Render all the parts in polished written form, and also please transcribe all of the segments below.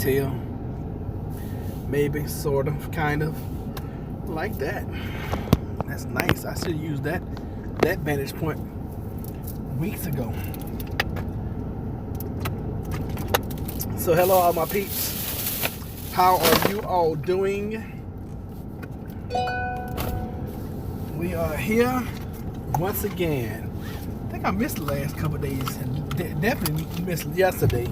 detail. Maybe, sort of, kind of. Like that. That's nice. I should use that vantage point weeks ago. So hello all my peeps. How are you all doing? We are here once again. I think I missed the last couple of days and definitely missed yesterday.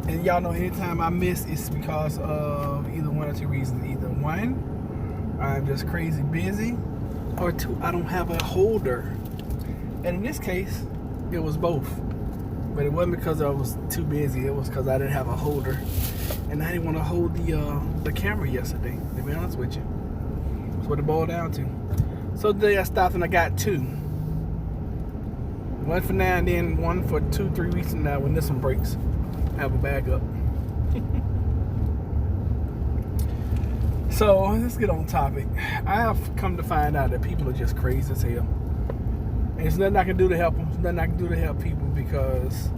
And y'all know anytime I miss, it's because of either one or two reasons. Either one, I'm just crazy busy, or two, I don't have a holder. And in this case, it was both. But it wasn't because I was too busy. It was because I didn't have a holder. And I didn't want to hold the camera yesterday, to be honest with you. That's what it boiled down to. So today I stopped and I got two. One for now and then one for 2-3 weeks from now when this one breaks. Have a backup. So let's get on topic. I have come to find out that people are just crazy as hell. And there's nothing I can do to help them. There's nothing I can do to help people because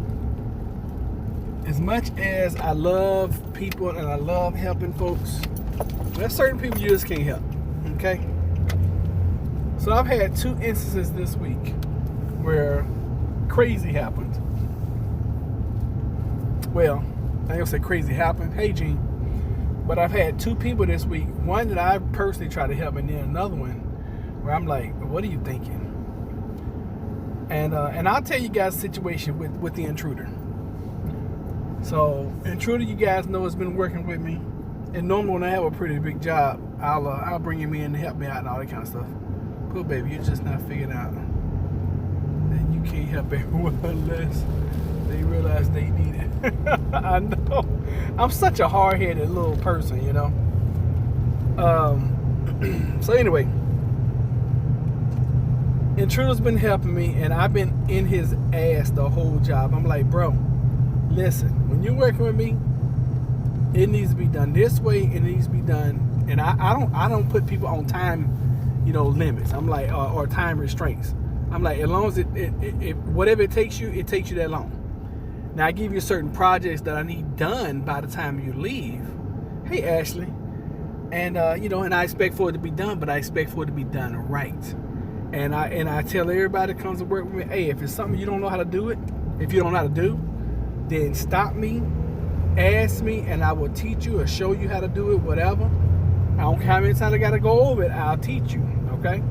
as much as I love people and I love helping folks, there's certain people you just can't help. Okay? So I've had 2 instances this week where crazy happened. Well, I ain't gonna say crazy happened. Hey, Gene. But I've had 2 people this week. One that I personally try to help, and then another one where I'm like, what are you thinking? And I'll tell you guys the situation with the intruder. So, intruder, you guys know, has been working with me. And normally when I have a pretty big job, I'll bring him in to help me out and all that kind of stuff. But baby, you're just not figuring out that you can't help everyone unless they realize they need it. I know. I'm such a hard-headed little person, you know. So anyway, intruder's been helping me, and I've been in his ass the whole job. I'm like, bro, listen, when you're working with me, it needs to be done this way. It needs to be done, and I don't put people on time, you know, limits. I'm like, or time restraints. I'm like, as long as it whatever it takes you that long. Now, I give you certain projects that I need done by the time you leave. Hey, Ashley. And, you know, and I expect for it to be done, but I expect for it to be done right. And I tell everybody that comes to work with me, hey, if it's something you don't know how to do it, if you don't know how to do, then stop me, ask me, and I will teach you or show you how to do it, whatever. I don't care how many times I got to go over it, I'll teach you, okay?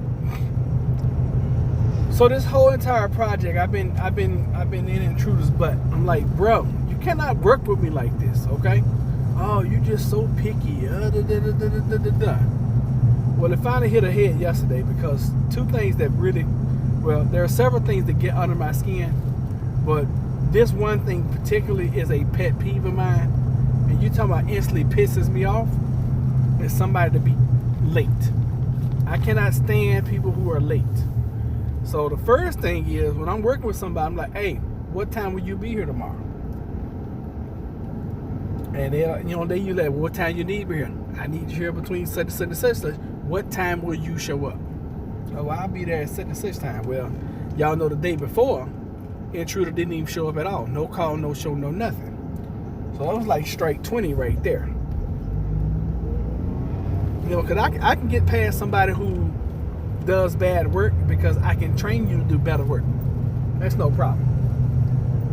So this whole entire project, I've been in intruder's butt. I'm like, bro, you cannot work with me like this, okay? Oh, you just so picky. Well, it finally hit a head yesterday because 2 things that really, well, there are several things that get under my skin, but this one thing particularly is a pet peeve of mine. And you talking about instantly pisses me off, is somebody to be late. I cannot stand people who are late. So the first thing is, when I'm working with somebody, I'm like, hey, what time will you be here tomorrow? And they use that, well, what time you need me here? I need you here between such and such and such. What time will you show up? Oh, well, I'll be there at such and such time. Well, y'all know the day before, intruder didn't even show up at all. No call, no show, no nothing. So that was like strike 20 right there. You know, because I can get past somebody who does bad work because I can train you to do better work. That's no problem.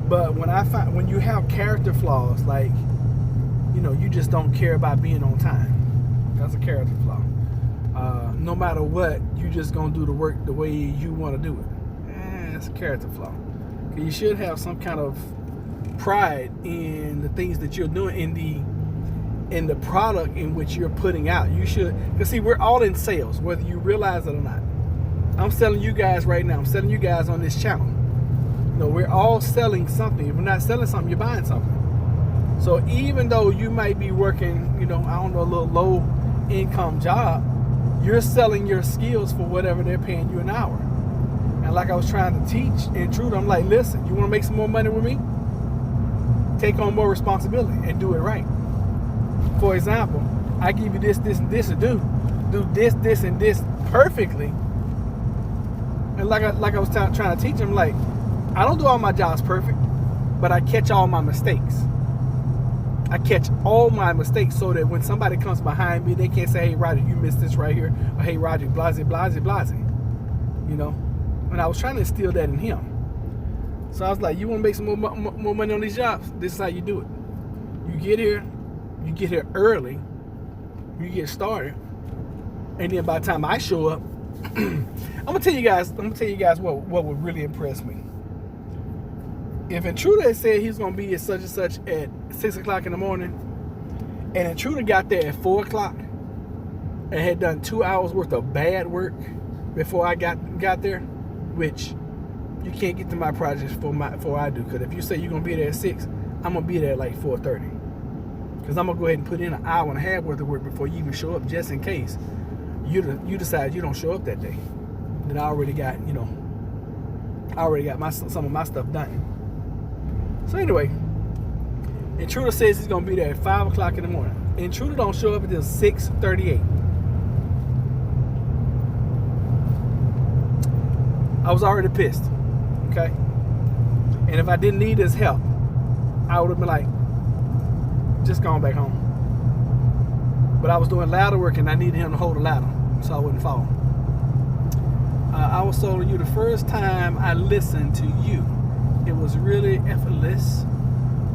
But when you have character flaws, like, you know, you just don't care about being on time. That's a character flaw. No matter what, you just gonna do the work the way you want to do it. That's a character flaw. You should have some kind of pride in the things that you're doing, in the product in which you're putting out. You should, because see, we're all in sales, whether you realize it or not. I'm selling you guys right now. I'm selling you guys on this channel. You know, we're all selling something. If we're not selling something, you're buying something. So even though you might be working, you know, I don't know, a little low income job, you're selling your skills for whatever they're paying you an hour. And like I was trying to teach intruder, I'm like, listen, you want to make some more money with me? Take on more responsibility and do it right. For example, I give you this, this, and this to do. Do this, this, and this perfectly. And like I was trying to teach him, like, I don't do all my jobs perfect. but I catch all my mistakes. I catch all my mistakes so that when somebody comes behind me, they can't say, hey, Roger, you missed this right here. Or, hey, Roger, blase, blase, blase. You know? And I was trying to instill that in him. So I was like, you want to make some more money on these jobs? This is how you do it. You get here early, you get started, and then by the time I show up, I'm gonna tell you guys what would really impress me. If Intruder had said he's gonna be at such and such at 6 o'clock in the morning, and Intruder got there at 4 o'clock and had done 2 hours worth of bad work before I got there, which you can't get to my projects before I do. Because if you say you're gonna be there at 6, I'm gonna be there at like 4:30. Because I'm gonna go ahead and put in an hour and a half worth of work before you even show up, just in case you decide you don't show up that day. Then I already got some of my stuff done. So anyway, Intruder says he's gonna be there at 5 o'clock in the morning. Intruder don't show up until 6:38. I was already pissed. Okay? And if I didn't need his help, I would have been like, just going back home. But I was doing ladder work and I needed him to hold the ladder so I wouldn't fall. I was telling you the first time I listened to you, it was really effortless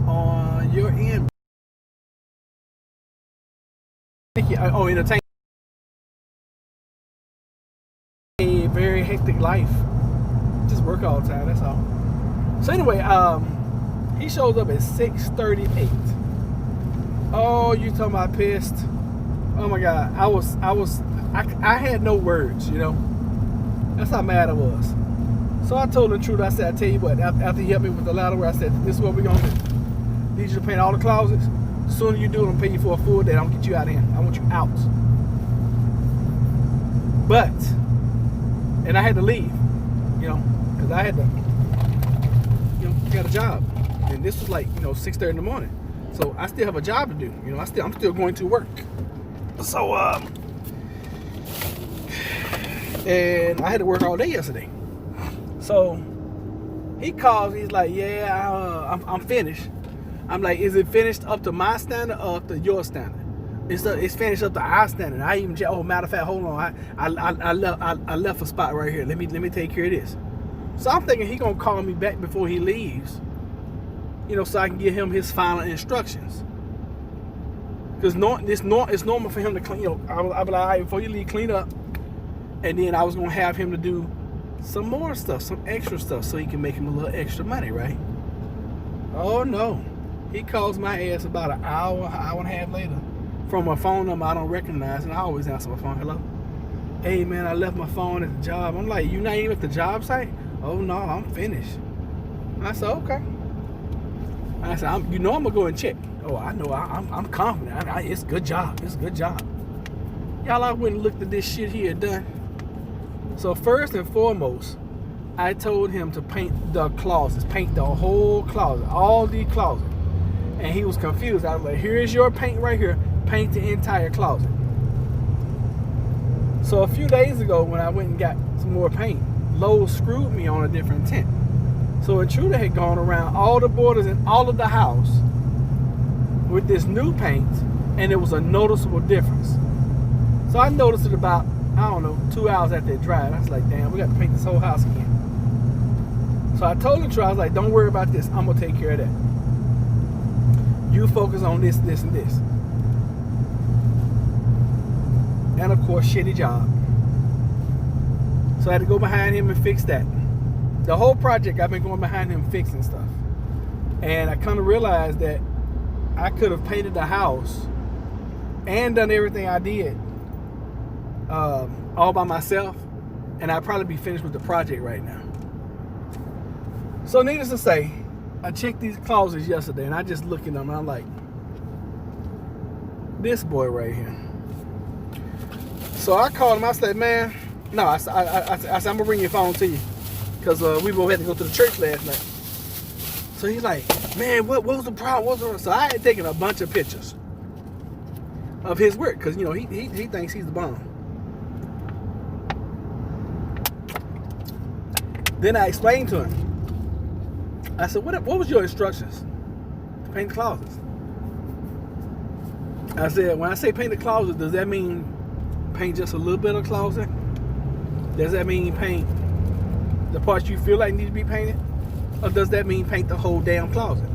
on your end. Thank you. Oh, entertain. A very hectic life. Just work all the time, that's all. So anyway, he shows up at 6:38. Oh, you talking about pissed? Oh my God, I had no words, you know. That's how mad I was. So I told the truth. I said, I tell you what, after he helped me with the ladder work, I said, this is what we're gonna do. Need you to paint all the closets. The sooner you do it, I'm gonna pay you for a full day. I'm gonna get you out of here. I want you out. But, and I had to leave, you know, because I had to, you know, got a job. And this was like, 6:30 in the morning. So I still have a job to do. You know, I'm still going to work. So, and I had to work all day yesterday. So he calls. He's like, "Yeah, I'm finished." I'm like, "Is it finished up to my standard or up to your standard?" It's finished up to our standard. I even matter of fact, hold on. I left a spot right here. Let me take care of this. So I'm thinking he gonna call me back before he leaves. So I can give him his final instructions. Because it's normal for him to clean. I'll be like, all right, before you leave, clean up. And then I was gonna have him to do some more stuff, some extra stuff, so he can make him a little extra money, right? Oh no, he calls my ass about an hour and a half later from a phone number I don't recognize, and I always answer my phone. Hello, hey man, I left my phone at the job. I'm like, you not even at the job site? Oh no, I'm finished. I said, okay. I said, I'm gonna go and check. Oh, I know, I'm confident. It's a good job. It's a good job. Y'all, I went and looked at this shit he had done. So first and foremost, I told him to paint the closets, paint the whole closet, all the closets. And he was confused. I was like, here's your paint right here. Paint the entire closet. So a few days ago, when I went and got some more paint, Lowe's screwed me on a different tint. So Intruder had gone around all the borders in all of the house with this new paint, and it was a noticeable difference. So I noticed it about, 2 hours after it dried. I was like, damn, we got to paint this whole house again. So I told Intruder, I was like, don't worry about this. I'm going to take care of that. You focus on this, this, and this. And of course, shitty job. So I had to go behind him and fix that. The whole project, I've been going behind him fixing stuff. And I kind of realized that I could have painted the house and done everything I did all by myself, and I'd probably be finished with the project right now. So needless to say, I checked these closets yesterday, and I just looked at them, and I'm like, this boy right here. So I called him. I said, man, no, I said, I'm going to bring your phone to you. Because we both had to go to the church last night. So he's like, man, what was the problem? So I had taken a bunch of pictures of his work. Because, he thinks he's the bomb. Then I explained to him. I said, what was your instructions to paint the closets? I said, when I say paint the closet, does that mean paint just a little bit of closet? Does that mean paint the parts you feel like need to be painted? Or does that mean paint the whole damn closet?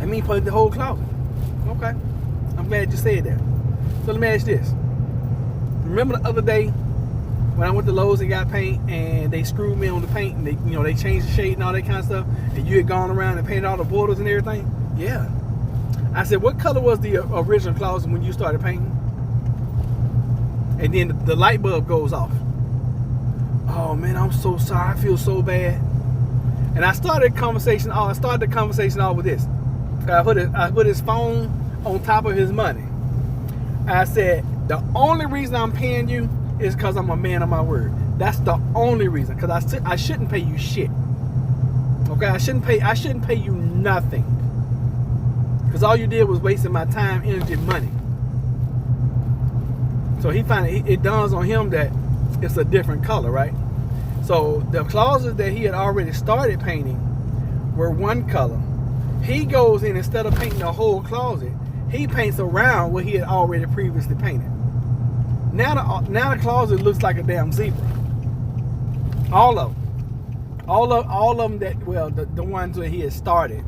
I mean paint the whole closet. Okay. I'm glad you said that. So let me ask you this. Remember the other day when I went to Lowe's and got paint and they screwed me on the paint and they changed the shade and all that kind of stuff, and you had gone around and painted all the borders and everything? Yeah. I said, what color was the original closet when you started painting? And then the light bulb goes off. Oh man, I'm so sorry. I feel so bad. And I started the conversation off with this. I put his phone on top of his money. I said, the only reason I'm paying you is because I'm a man of my word. That's the only reason. Because I shouldn't pay you shit. Okay, I shouldn't pay you nothing. Because all you did was wasting my time, energy, and money. So it dawns on him that it's a different color, right? So the closets that he had already started painting were one color. He goes in, instead of painting the whole closet, he paints around what he had already previously painted. Now the closet looks like a damn zebra. All of them the ones that he had started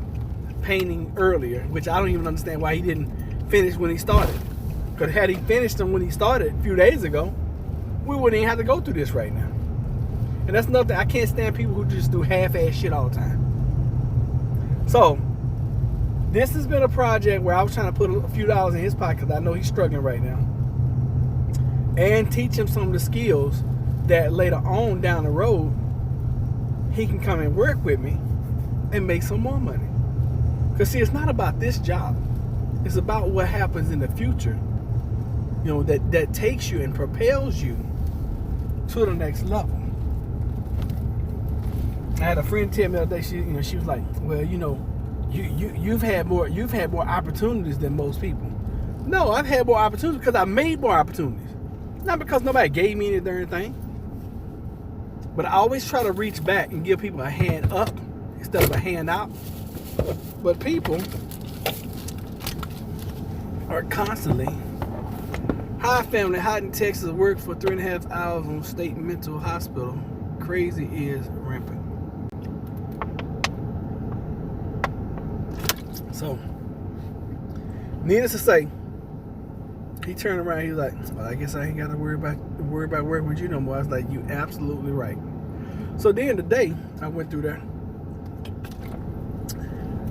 painting earlier, which I don't even understand why he didn't finish when he started. Because had he finished them when he started a few days ago, we wouldn't even have to go through this right now. And that's nothing. I can't stand people who just do half-ass shit all the time. So this has been a project where I was trying to put a few dollars in his pocket because I know he's struggling right now, and teach him some of the skills that later on down the road he can come and work with me and make some more money. Because see, it's not about this job. It's about what happens in the future, that takes you and propels you to the next level. I had a friend tell me the other day, she was like, well, you've had more opportunities than most people. No, I've had more opportunities because I made more opportunities. Not because nobody gave me anything. But I always try to reach back and give people a hand up instead of a hand out. But people are constantly, hi family, hot in Texas, work for 3.5 hours on state mental hospital. Crazy is rampant. So, needless to say, he turned around. He was like, well, I guess I ain't got to worry about working with you no more. I was like, you absolutely right. So then today, I went through there,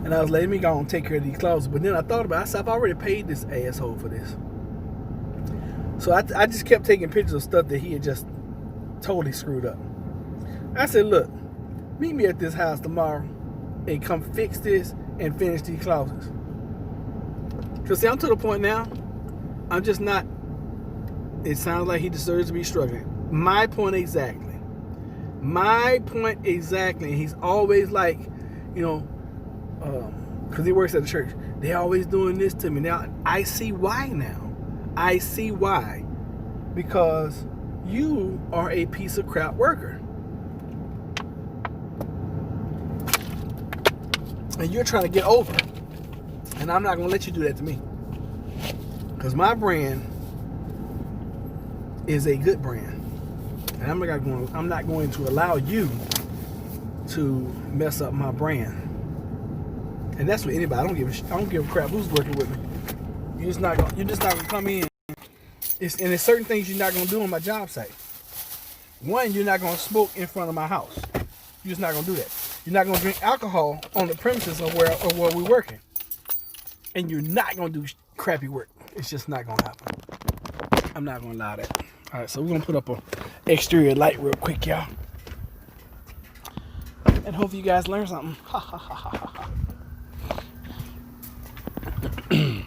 and I was letting me go and take care of these closets. But then I thought about it. I said, I've already paid this asshole for this. So I just kept taking pictures of stuff that he had just totally screwed up. I said, look, meet me at this house tomorrow and come fix this and finish these closets. Because see, I'm to the point now, I'm just not, it sounds like he deserves to be struggling. My point exactly. And he's always like, because he works at the church, they always doing this to me. Now, I see why now. I see why. Because you are a piece of crap worker. And you're trying to get over. And I'm not going to let you do that to me. Because my brand is a good brand. And I'm not going to allow you to mess up my brand. And that's with anybody. I don't give a crap who's working with me. You're just not gonna come in. And there's certain things you're not gonna do on my job site. One, you're not gonna smoke in front of my house. You're just not gonna do that. You're not gonna drink alcohol on the premises of where we're working. And you're not gonna do crappy work. It's just not gonna happen. I'm not gonna allow that. All right, so we're gonna put up an exterior light real quick, y'all. And hope you guys learn something. Ha ha ha ha ha. And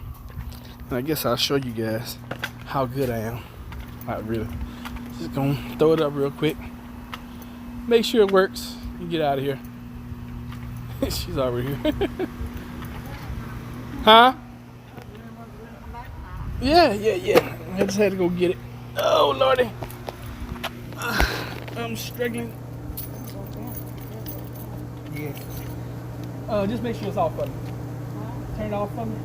I guess I'll show you guys how good I am. Not really. Just gonna throw it up real quick. Make sure it works and get out of here. She's already here. Huh? Yeah. I just had to go get it. Oh, Lordy. I'm struggling. Yeah. Just make sure it's off for me. Turn it off for me.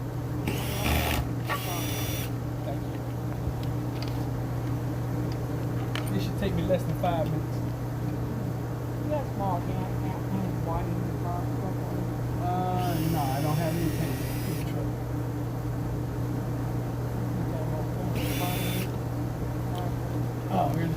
Thank you. This should take me less than 5 minutes. Yeah, small can. No, I don't have any paint in the truck. Oh, really?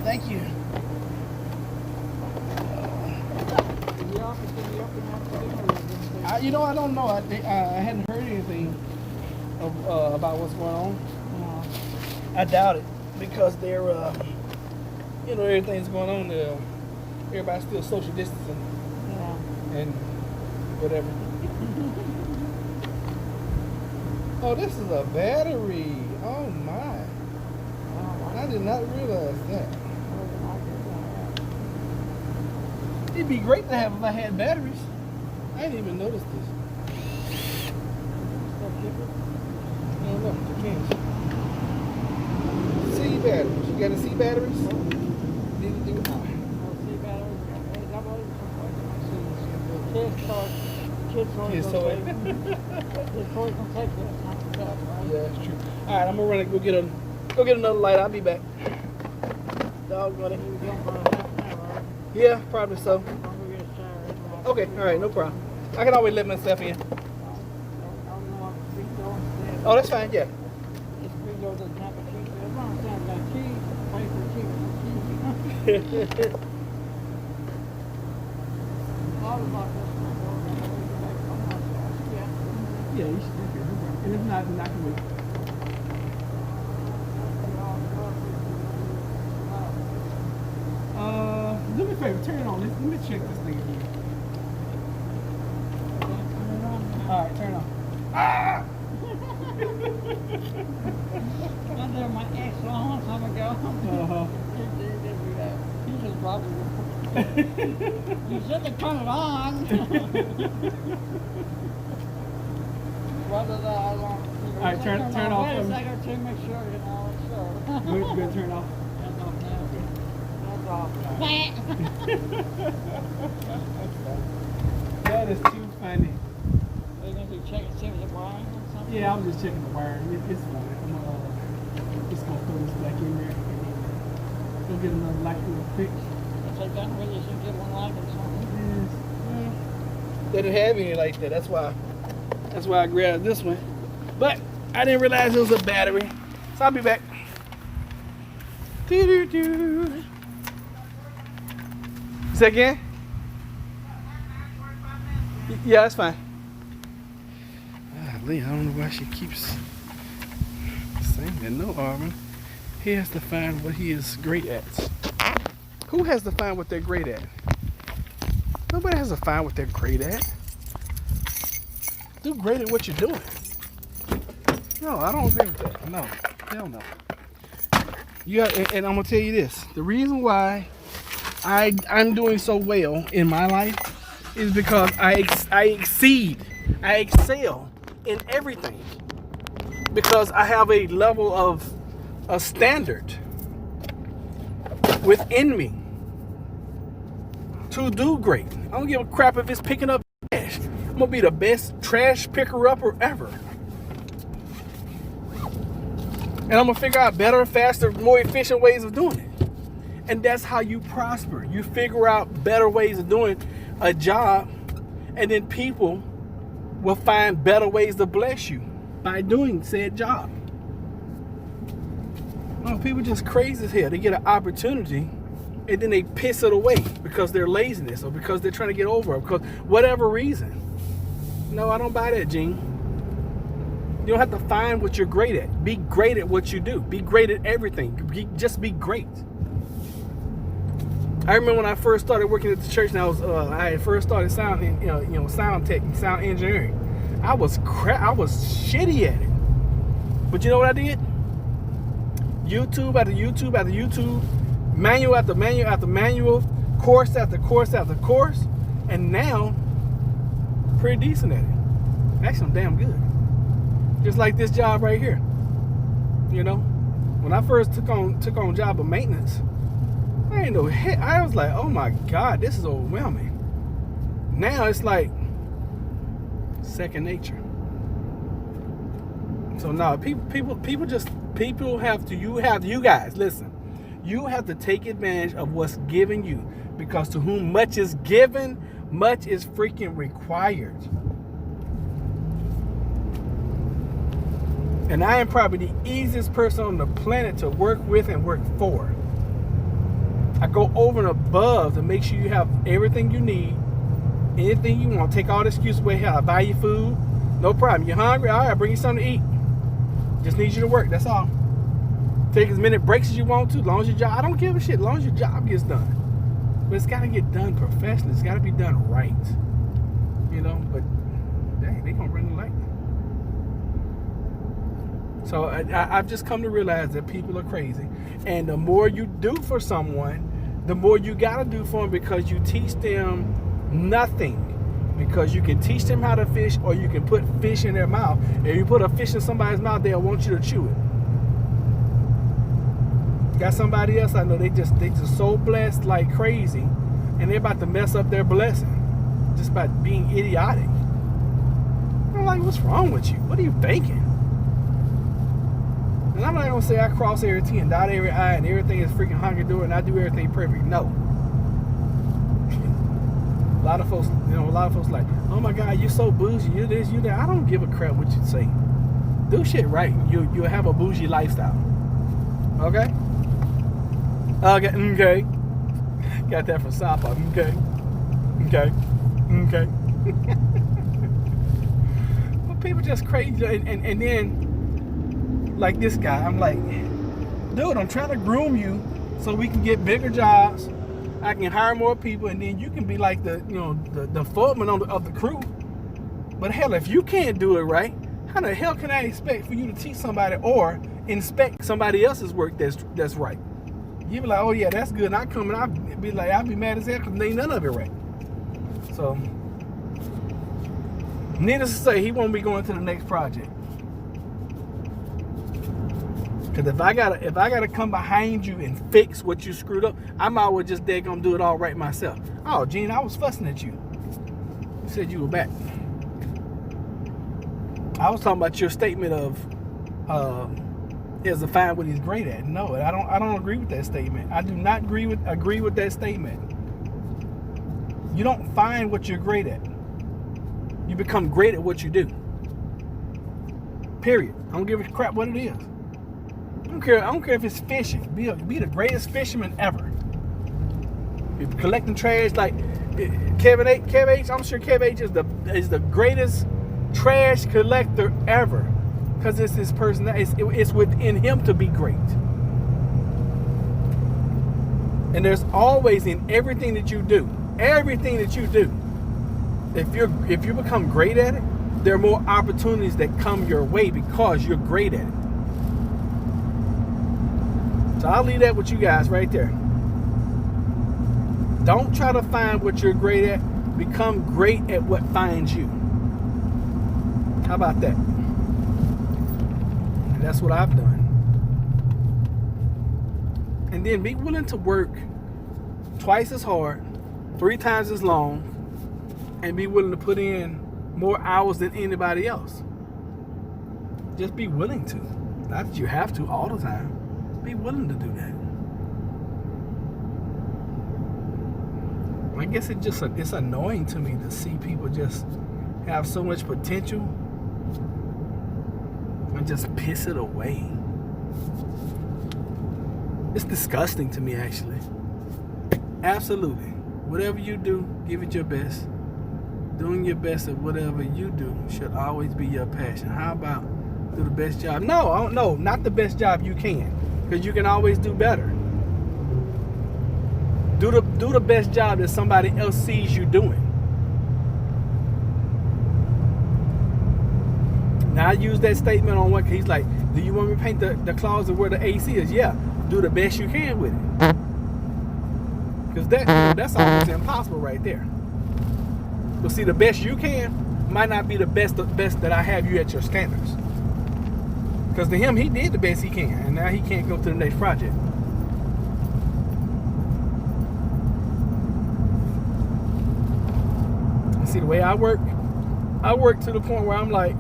Thank you. You know, I don't know. I hadn't heard anything about what's going on. I doubt it because they're, you know, everything's going on. Everybody's still social distancing and whatever. Oh, this is a battery. Oh my! I did not realize that. It'd be great to have if I had batteries. I didn't even notice this. No, you can't. C batteries. You got to C batteries? Kids toy. Yeah, that's true. All right, I'm gonna run and go get another light. I'll be back. Doggone it. Yeah, probably so. Okay, all right, no problem. I can always let myself in. Oh, that's fine, yeah. Yeah, you should drink it. And if not, then I can wait. Do me a favor, turn it on. Let me check this thing again. Alright, turn it on. Ah! I did my ex a long time ago. He just probably you should have turned it on. Alright, turn off. Wait a second or two, make sure you know it's sure. Good, turn off. That's off now. That's off. That is too funny. Are you going to be checking, see if it's wiring or something? Yeah, I'm just checking the wiring. It's fine. I'm just going to throw this back in there. Go get another light real quick. If they done with you should get one light or something. Yes. They didn't have any like that. That's why I grabbed this one. But I didn't realize it was a battery. So I'll be back. Doo-doo-doo. Say again? Yeah, that's fine. Lee, I don't know why she keeps saying that. No, Arvin. He has to find what he is great at. Who has to find what they're great at? Nobody has to find what they're great at. Do great at what you're doing. No, I don't agree with that. No, hell no. And I'm gonna tell you this: the reason why I'm doing so well in my life is because I excel in everything. Because I have a level of a standard within me to do great. I don't give a crap if it's picking up trash. I'm gonna be the best trash picker upper ever. And I'm gonna figure out better, faster, more efficient ways of doing it. And that's how you prosper. You figure out better ways of doing a job, and then people will find better ways to bless you by doing said job. Oh, people just crazy as hell. They get an opportunity and then they piss it away because they're laziness or because they're trying to get over it, because whatever reason. No, I don't buy that, Gene. You don't have to find what you're great at. Be great at what you do. Be great at everything. Just be great. I remember when I first started working at the church, and I had first started sound tech and sound engineering. I was shitty at it. But you know what I did? YouTube after YouTube after YouTube, manual after manual after manual, course after course after course, and now pretty decent at it. Actually, I'm damn good. Just like this job right here. You know, when I first took on job of maintenance, I ain't no hit. I was like, oh my God, this is overwhelming. Now it's like second nature. So now people have to, you guys, listen, you have to take advantage of what's given you, because to whom much is given, much is freaking required. And I am probably the easiest person on the planet to work with and work for. I go over and above to make sure you have everything you need, anything you want. Take all the excuses away. Hell, I buy you food, no problem. You're hungry? All right, I'll bring you something to eat. Just need you to work, that's all. Take as many breaks as you want to, as long as your job, I don't give a shit, as long as your job gets done. But it's got to get done professionally. It's got to be done right. You know, but dang, they gonna run the light. So I've just come to realize that people are crazy. And the more you do for someone, the more you got to do for them, because you teach them nothing. Because you can teach them how to fish, or you can put fish in their mouth. If you put a fish in somebody's mouth, they'll want you to chew it. Got somebody else I know, they just so blessed like crazy, and they're about to mess up their blessing just by being idiotic. I'm like, what's wrong with you? What are you thinking? And I'm not gonna say I cross every T and dot every I and everything is freaking hunky-dory and I do everything perfect. No. A lot of folks like, oh my God, you're so bougie, you this, you that. I don't give a crap what you say. Do shit right. You'll have a bougie lifestyle. Okay? Okay. Got that from South Park. Okay. But people just crazy. And then, like this guy, I'm like, dude, I'm trying to groom you so we can get bigger jobs. I can hire more people, and then you can be like the foreman of the crew. But hell, if you can't do it right, how the hell can I expect for you to teach somebody or inspect somebody else's work that's right? You be like, oh yeah, that's good. And I come and I'll be mad as hell because ain't none of it right. So, needless to say, he won't be going to the next project. Because if I gotta come behind you and fix what you screwed up, I might as well just gonna do it all right myself. Oh, Gene, I was fussing at you. You said you were back. I was talking about your statement of is to find what he's great at. No, I don't agree with that statement. I do not agree with that statement. You don't find what you're great at. You become great at what you do. Period. I don't give a crap what it is. I don't care if it's fishing. Be the greatest fisherman ever. If you're collecting trash like Kev H, I'm sure Kev H is the greatest trash collector ever, because it's his personality. It's within him to be great. And there's always, in everything that you do, if you become great at it, there are more opportunities that come your way because you're great at it. So I'll leave that with you guys right there. Don't try to find what you're great at. Become great at what finds you. How about that? And that's what I've done. And then be willing to work twice as hard, 3 times as long, and be willing to put in more hours than anybody else. Just be willing to. Not that you have to all the time. Be willing to do that. I guess it's annoying to me to see people just have so much potential and just piss it away. It's disgusting to me, actually. Absolutely. Whatever you do, give it your best. Doing your best at whatever you do should always be your passion. How about do the best job? No, not the best job you can, because you can always do better. Do the best job that somebody else sees you doing. Now I use that statement on one, he's like, do you want me to paint the closet where the AC is? Yeah, do the best you can with it. Because that's almost impossible right there. But see, the best you can might not be the best that I have you at your standards. Because to him, he did the best he can, and now he can't go to the next project. See, the way I work to the point where I'm like,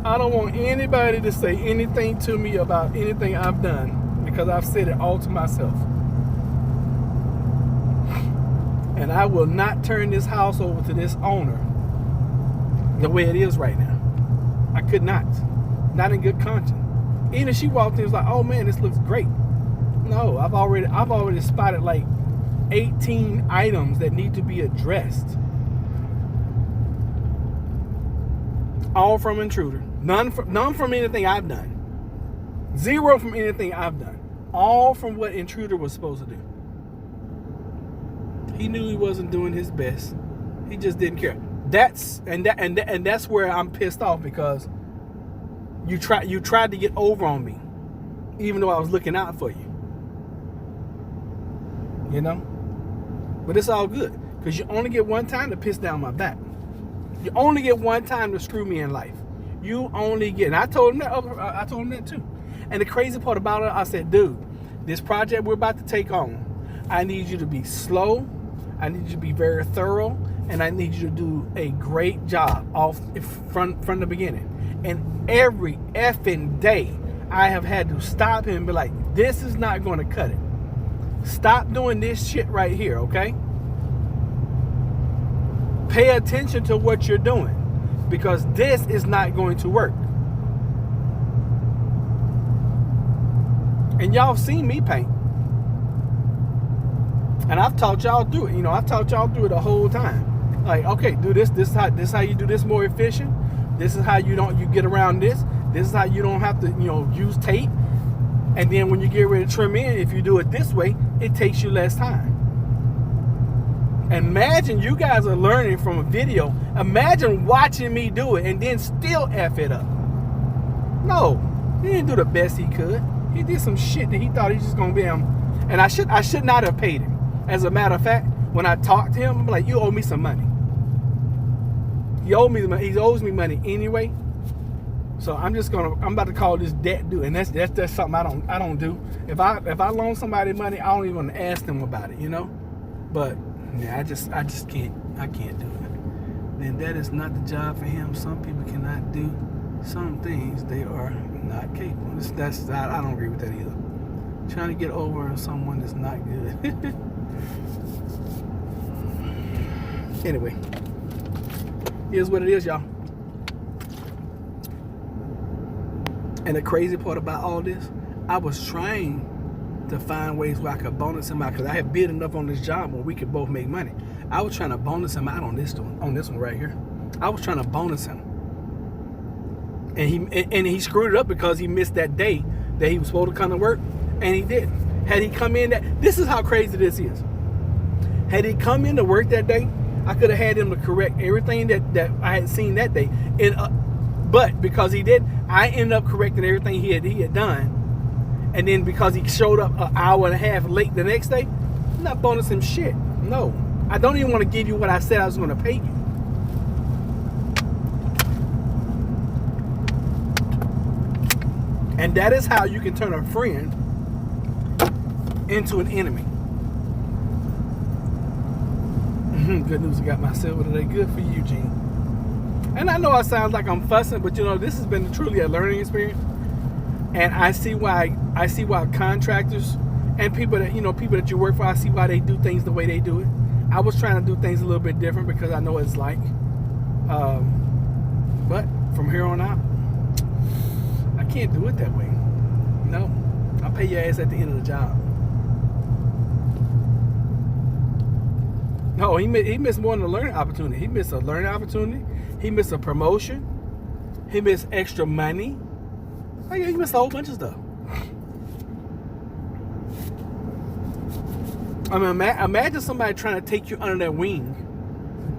I don't want anybody to say anything to me about anything I've done, because I've said it all to myself. And I will not turn this house over to this owner the way it is right now. I could not. Not in good conscience. Even if she walked in and was like, oh man, this looks great. No, I've already spotted like 18 items that need to be addressed. All from intruder. None from anything I've done. Zero from anything I've done. All from what intruder was supposed to do. He knew he wasn't doing his best. He just didn't care. That's where I'm pissed off, because you tried to get over on me, even though I was looking out for you. You know? But it's all good, because you only get one time to piss down my back. You only get one time to screw me in life. You only get, and I told him that too. And the crazy part about it, I said, dude, this project we're about to take on, I need you to be slow, I need you to be very thorough, and I need you to do a great job off from the beginning. And every effing day, I have had to stop him and be like, this is not going to cut it. Stop doing this shit right here, okay? Pay attention to what you're doing, because this is not going to work. And y'all seen me paint. And I've taught y'all do it. You know, I've taught y'all do it the whole time. Like, okay, do this. This is how you do this more efficient. This is how you get around this. This is how you don't have to, use tape. And then when you get ready to trim in, if you do it this way, it takes you less time. Imagine you guys are learning from a video. Imagine watching me do it and then still F it up. No, he didn't do the best he could. He did some shit that he thought he was just gonna be him. And I should not have paid him. As a matter of fact, when I talked to him, I'm like, you owe me some money. He owes me money anyway. So I'm about to call this debt due, and that's something I don't do. If I loan somebody money, I don't even want to ask them about it, But yeah, I just can't do it. Then that is not the job for him. Some people cannot do some things they are not capable. I don't agree with that either. Trying to get over on someone is not good. Anyway, here's what it is, y'all. And the crazy part about all this, I was trying to find ways where I could bonus him out, because I had bid enough on this job where we could both make money. I was trying to bonus him out on this one right here. I was trying to bonus him, and he screwed it up because he missed that day that he was supposed to come to work, and he didn't. Had he come in this is how crazy this is. Had he come in to work that day, I could have had him to correct everything that I had seen that day. But because he did, I ended up correcting everything he had done. And then because he showed up an hour and a half late the next day, I'm not bonusing shit. No. I don't even want to give you what I said I was going to pay you. And that is how you can turn a friend into an enemy. Good news, I got my silver today. Good for you, Gene. And I know I sound like I'm fussing, but this has been truly a learning experience. And I see why contractors and people that you work for, I see why they do things the way they do it. I was trying to do things a little bit different because I know what it's like. But from here on out, I can't do it that way. No, I'll pay your ass at the end of the job. No, he missed more than a learning opportunity. He missed a learning opportunity. He missed a promotion. He missed extra money. He missed a whole bunch of stuff. I mean, imagine somebody trying to take you under their wing.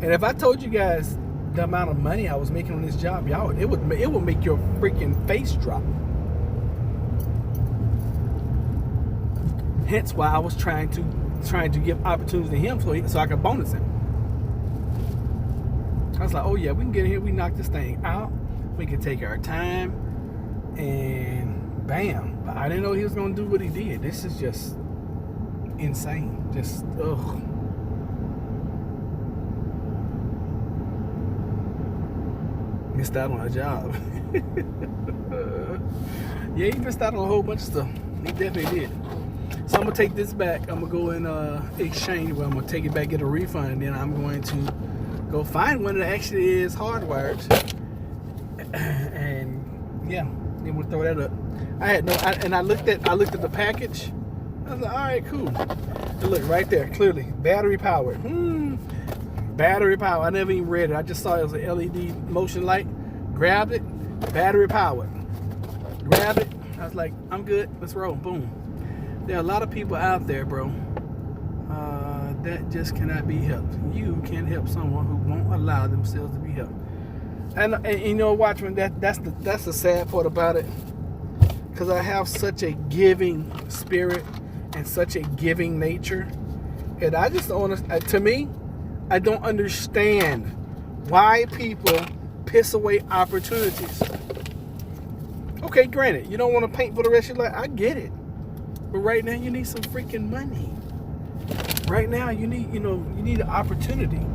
And if I told you guys the amount of money I was making on this job, y'all, it would make your freaking face drop. Hence why I was trying to give opportunities to him so I could bonus him. I was like, oh yeah, we can get in here, we knock this thing out. We can take our time. And bam. But I didn't know he was going to do what he did. This is just insane. Just, ugh. Missed out on a job. Yeah, he missed out on a whole bunch of stuff. He definitely did. So I'm gonna take this back. I'm gonna go and exchange. Well, I'm gonna take it back, get a refund, and then I'm going to go find one that actually is hardwired. And yeah, then we'll throw that up. I looked at the package. I was like, all right, cool. And look right there, clearly battery powered. Battery power. I never even read it. I just saw it was an LED motion light. Grabbed it. Battery powered. Grabbed it. I was like, I'm good. Let's roll. Boom. There are a lot of people out there, bro, that just cannot be helped. You can help someone who won't allow themselves to be helped. And you know, Watchman, that's the sad part about it. Because I have such a giving spirit and such a giving nature. And I just don't understand. To me, I don't understand why people piss away opportunities. Okay, granted, you don't want to paint for the rest of your life. I get it. But right now, you need some freaking money. Right now, you need an opportunity.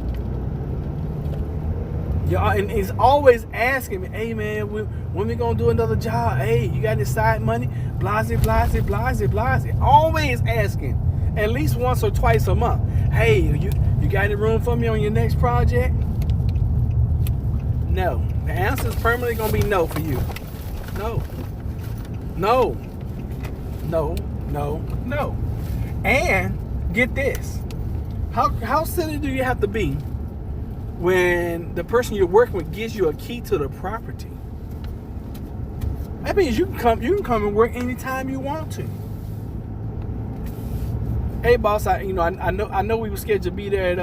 Yeah, and he's always asking me, hey man, when we gonna do another job? Hey, you got any side money? Blase, blase, blase, blase. Always asking, at least once or twice a month. Hey, you got any room for me on your next project? No. The answer is permanently gonna be no for you. No. No. No. No. No. And get this. How silly do you have to be when the person you're working with gives you a key to the property? That means you can come and work anytime you want to. Hey boss, I know we were scheduled to be there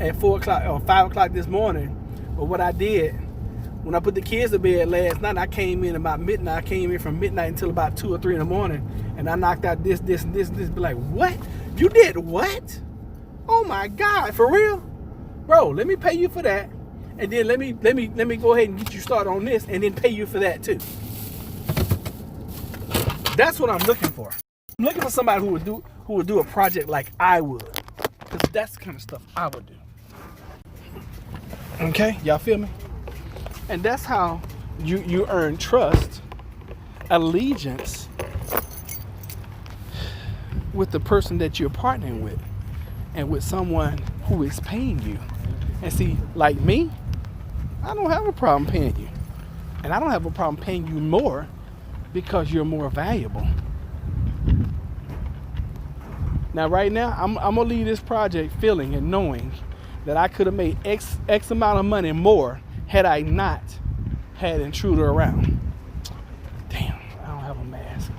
at 4 o'clock or 5 o'clock this morning, but what I did when I put the kids to bed last night, I came in about midnight. I came in from midnight until about 2 or 3 in the morning, and I knocked out this, and this. Be like, what? You did what? Oh my God, for real, bro? Let me pay you for that, and then let me go ahead and get you started on this, and then pay you for that too. That's what I'm looking for. I'm looking for somebody who would do a project like I would, because that's the kind of stuff I would do. Okay, y'all feel me? And that's how you earn trust, allegiance with the person that you're partnering with, and with someone who is paying you. And see, like me, I don't have a problem paying you, and I don't have a problem paying you more because you're more valuable. Now, right now, I'm gonna leave this project feeling and knowing that I could have made X amount of money more had I not had intruder around. Damn, I don't have a mask.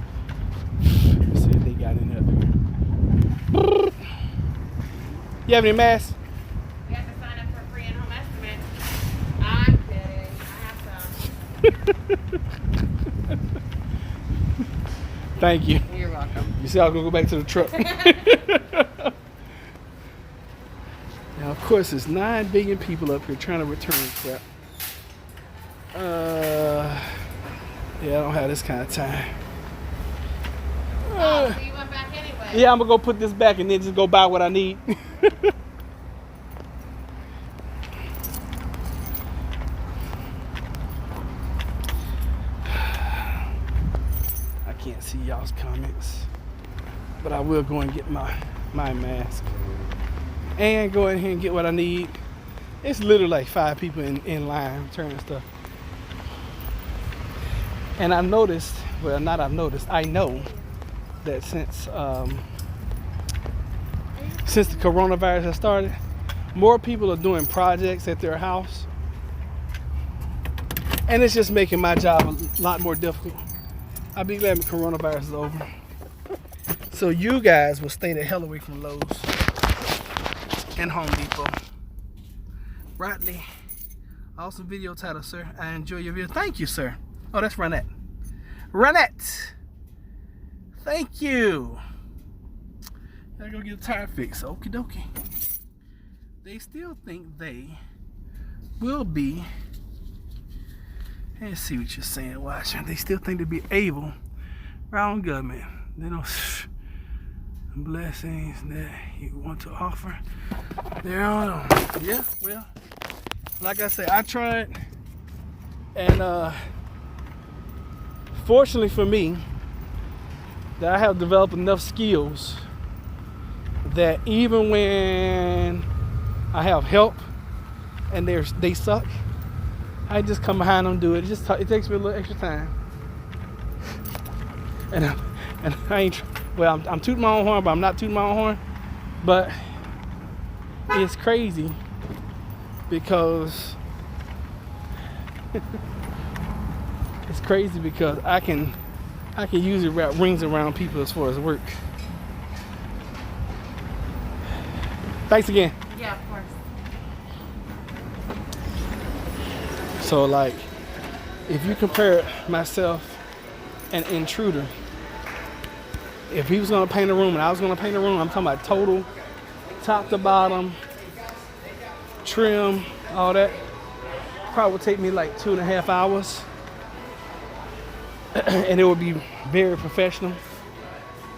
Let's see if they got any up here. You have any masks? You have to sign up for a free in-home estimate. I'm kidding. I have some. Thank you. You're welcome. You see, I'm gonna go back to the truck. Now, of course, there's 9 billion people up here trying to return crap. Yeah, I don't have this kind of time. So you went back anyway? Yeah, I'm gonna go put this back and then just go buy what I need. I can't see y'all's comments, but I will go and get my mask and go ahead and get what I need. It's literally like 5 people in line returning stuff. And I noticed, well, not I've noticed, I know that since the coronavirus has started, more people are doing projects at their house. And it's just making my job a lot more difficult. I'll be glad the coronavirus is over. So you guys will stay the hell away from Lowe's and Home Depot. Rodney, awesome video title, sir. I enjoy your video. Thank you, sir. Oh, that's Ronette. Ronette! Thank you. Gotta go get a tire fix. Okie dokie. They still think they will be Let's see what you're saying, watch. They still think to be able. Wrong government. They don't blessings that you want to offer. There on. Yeah, well, like I said, I tried, and fortunately for me, that I have developed enough skills that even when I have help and they suck, I just come behind them and do it. It takes me a little extra time. And I ain't, well, I'm tooting my own horn, but I'm not tooting my own horn. But it's crazy because I can usually wrap rings around people as far as work. Thanks again. Yeah, of course. So like, if you compare myself and intruder, if he was gonna paint a room and I was gonna paint a room, I'm talking about total, top to bottom, trim, all that, probably would take me like 2.5 hours. And it would be very professional.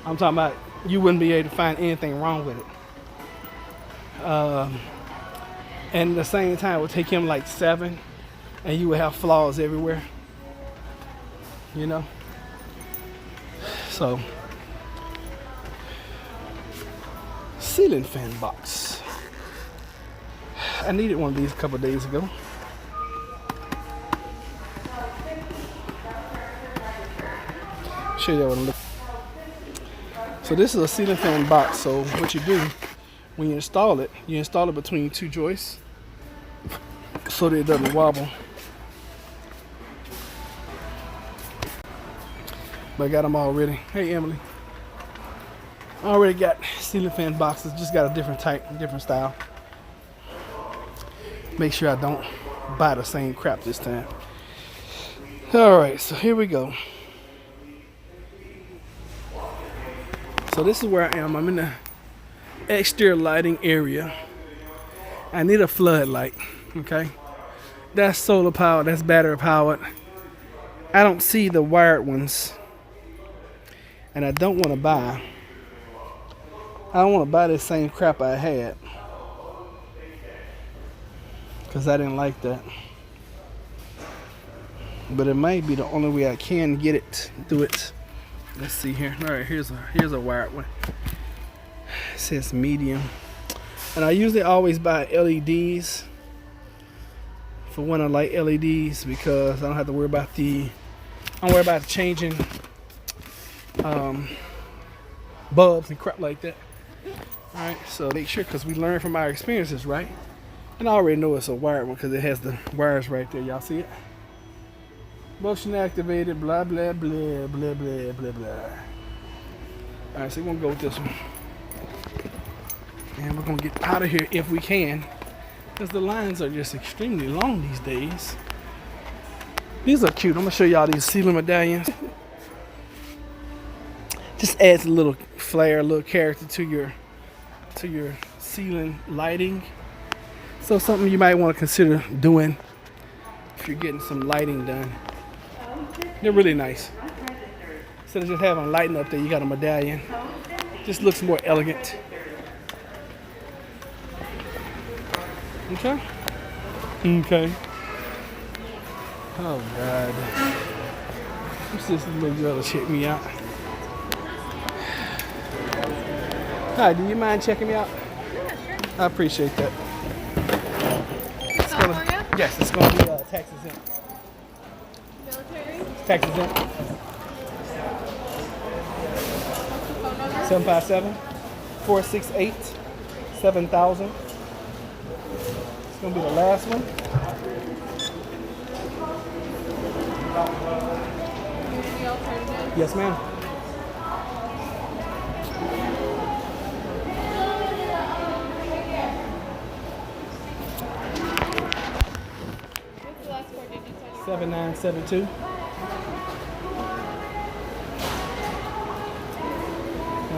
I'm talking about you wouldn't be able to find anything wrong with it. And at the same time, it would take him like 7, and you would have flaws everywhere. You know? So, ceiling fan box. I needed one of these a couple of days ago. Show you what it looks. So this is a ceiling fan box. So what you do when you install it between 2 joists so that it doesn't wobble. But I got them all ready. Hey Emily, I already got ceiling fan boxes. Just got a different type, different style. Make sure I don't buy the same crap this time. All right, so here we go. So this is where I am. I'm in the exterior lighting area. I need a floodlight, okay? That's solar powered, that's battery powered. I don't see the wired ones. And I don't want to buy. I don't want to buy the same crap I had. Because I didn't like that. But it might be the only way I can get it, do it. Let's see here. All right, here's a wired one. It says medium, and I usually always buy LEDs for when I like LEDs because I don't have to worry about changing bulbs and crap like that. All right, so make sure because we learn from our experiences, right? And I already know it's a wired one because it has the wires right there. Y'all see it? Motion activated, blah, blah, blah, blah, blah, blah, blah. All right, so we're gonna go with this one. And we're gonna get out of here if we can, because the lines are just extremely long these days. These are cute. I'm gonna show y'all these ceiling medallions. Just adds a little flair, a little character to your ceiling lighting. So something you might want to consider doing if you're getting some lighting done. They're really nice. Instead of just having a lighting up there, you got a medallion. Just looks more elegant. Okay? Okay. Oh, God. What's this little girl to check me out? Hi, do you mind checking me out? I appreciate that. It's gonna, yes, it's going to be tax exempt. Tax exempt. 757-468-7000. It's gonna be the last one. Yes, ma'am. What's the last 4 digits? 7972.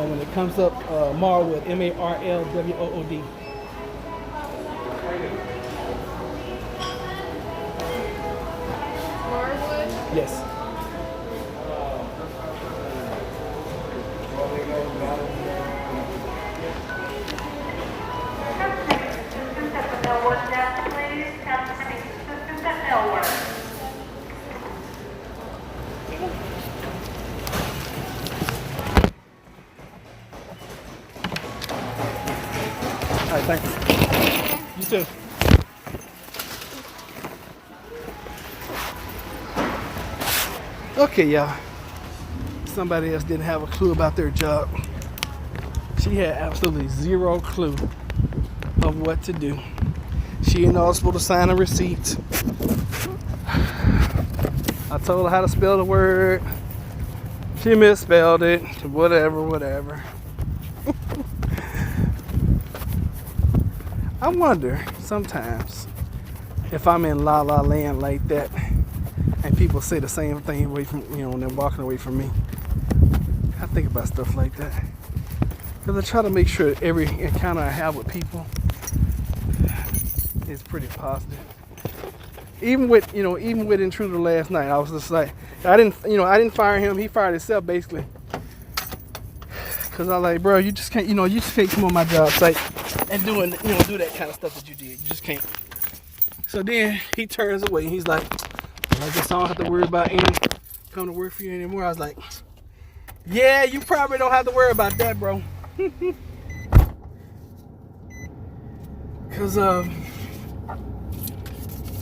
When it comes up, Marwood, Marlwood. Marwood? Yes. Assistance at the Millwood desk, please. Counseling assistance at Millwood. All right, thank you. You too. Okay, y'all. Somebody else didn't have a clue about their job. She had absolutely zero clue of what to do. She didn't know I was supposed to sign a receipt. I told her how to spell the word. She misspelled it. Whatever. I wonder sometimes if I'm in la la land like that and people say the same thing away from, when they're walking away from me. I think about stuff like that. Because I try to make sure every encounter I have with people is pretty positive. Even with Intruder last night, I was just like, I didn't fire him. He fired himself basically. Cause I was like, bro, you just can't come on my job site and do that kind of stuff that you did. You just can't. So then he turns away and he's like, I guess I don't have to worry about any come to work for you anymore. I was like, yeah, you probably don't have to worry about that, bro. Cause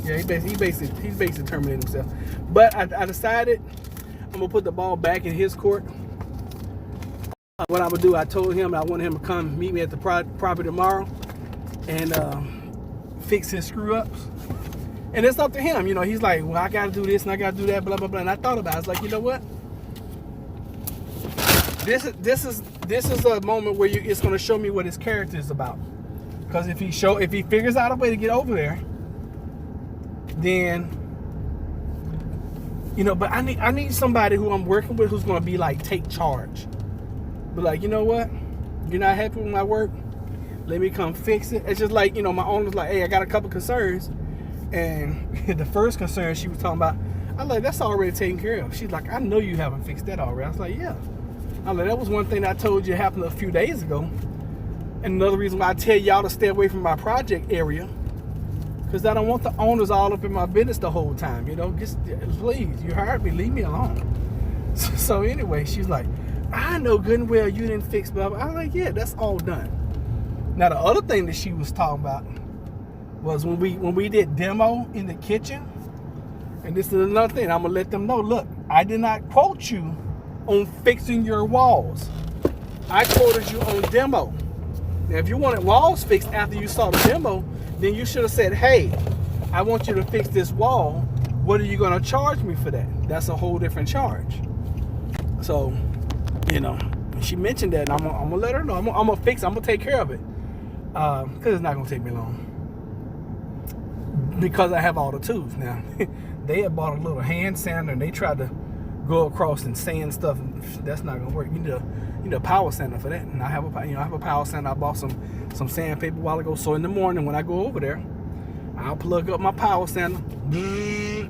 yeah, he's basically terminated himself. But I decided I'm gonna put the ball back in his court. What I'm gonna do, I told him I wanted him to come meet me at the property tomorrow and fix his screw ups. And it's up to him, he's like, well, I gotta do this and I gotta do that, blah blah blah. And I thought about it. I was like, you know what? This is a moment where it's gonna show me what his character is about. Because if he figures out a way to get over there, then but I need somebody who I'm working with who's gonna be like take charge. But like, you know what? You're not happy with my work? Let me come fix it. It's just like, my owner's like, hey, I got a couple concerns. And the first concern she was talking about, I was like, that's already taken care of. She's like, I know you haven't fixed that already. I was like, yeah. I was like, that was one thing I told you happened a few days ago. And another reason why I tell y'all to stay away from my project area, because I don't want the owners all up in my business the whole time. Just please, you hired me, leave me alone. So anyway, she's like, I know good and well you didn't fix blah blah. I was like, yeah, that's all done. Now the other thing that she was talking about was when we did demo in the kitchen, and this is another thing, I'm gonna let them know, look, I did not quote you on fixing your walls. I quoted you on demo. Now if you wanted walls fixed after you saw the demo, then you should have said, hey, I want you to fix this wall. What are you gonna charge me for that? That's a whole different charge. So she mentioned that, and I'm gonna let her know. I'm gonna fix it. I'm gonna take care of it, because it's not gonna take me long, because I have all the tools now. They had bought a little hand sander and they tried to go across and sand stuff. That's not gonna work. You need a power sander for that. And I have a power sander. I bought some sandpaper a while ago. So in the morning when I go over there, I'll plug up my power sander.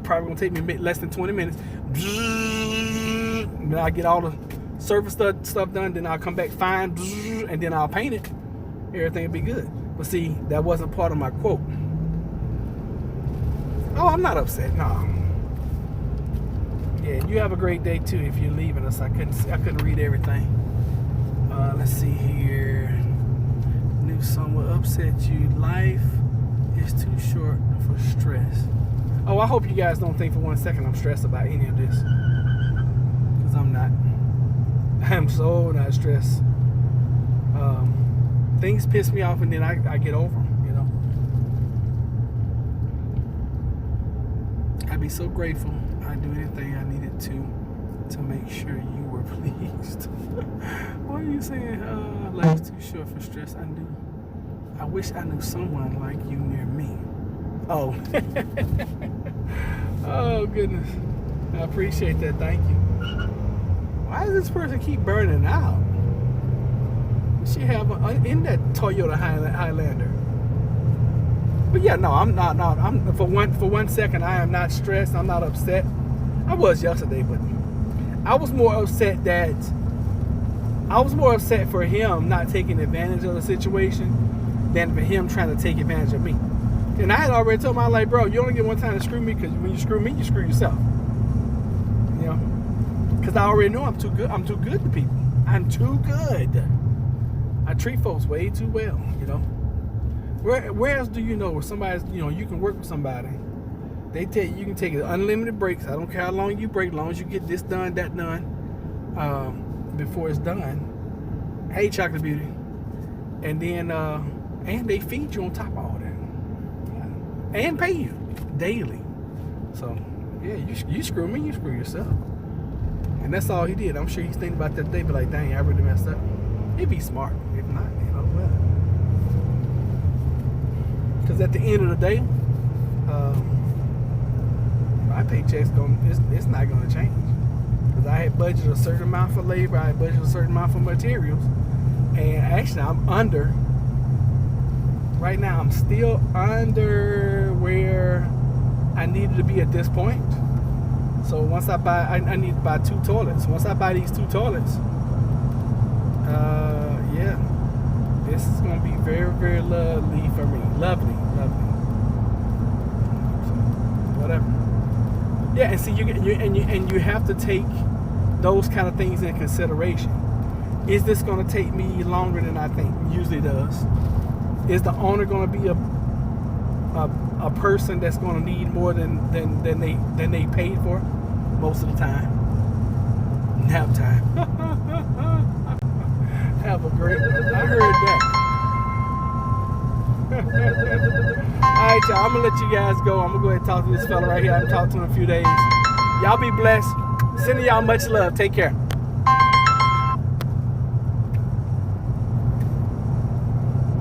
Probably gonna take me less than 20 minutes. And then I get all the surface stuff done. Then I'll come back fine, and then I'll paint it. Everything will be good. But see, that wasn't part of my quote. Oh, I'm not upset. No. Yeah, you have a great day too. If you're leaving us, I couldn't read everything. Let's see here. Knew someone upset you. Life is too short for stress. Oh, I hope you guys don't think for one second I'm stressed about any of this, because I'm not. I'm so not stressed. Things piss me off and then I get over them. I'd be so grateful I'd do anything I needed to make sure you were pleased. What are you saying? Life's too short for stress. I wish I knew someone like you near me. Oh. Oh goodness. I appreciate that. Thank you. Why does this person keep burning out? She have in that Toyota Highlander. But yeah, no, I'm not. I'm for one second, I am not stressed. I'm not upset. I was yesterday, but I was more upset for him not taking advantage of the situation than for him trying to take advantage of me. And I had already told him, I was like, bro, you only get one time to screw me, because when you screw me, you screw yourself. You know? Because I already know I'm too good. I'm too good to people. I'm too good. I treat folks way too well, you know? Where else do you know where somebody's, you know, you can work with somebody? They tell you can take unlimited breaks. I don't care how long you break, as long as you get this done, that done, before it's done. Hey, Chocolate Beauty. And then, and they feed you on top of all that. Yeah. And pay you daily. So, yeah, you screw me, you screw yourself. And that's all he did. I'm sure he's thinking about that day, but like, dang, I really messed up. He'd be smart. If not, you know, well. Because at the end of the day, my paycheck's it's not gonna change. Because I had budgeted a certain amount for labor, I had budgeted a certain amount for materials, and actually I'm under. Right now, I'm still under where I needed to be at this point. So once I buy, I need to buy 2 toilets. Once I buy these 2 toilets, yeah, this is gonna be very, very lovely for me. Lovely. So, whatever. Yeah, and see, you have to take those kind of things in consideration. Is this gonna take me longer than I think? Usually does. Is the owner gonna be a person that's gonna need more than they paid for? Most of the time. Nap time. Have a great one. I heard that. Alright, y'all. I'm gonna let you guys go. I'm gonna go ahead and talk to this fella right here. I haven't talked to him in a few days. Y'all be blessed. Sending y'all much love. Take care.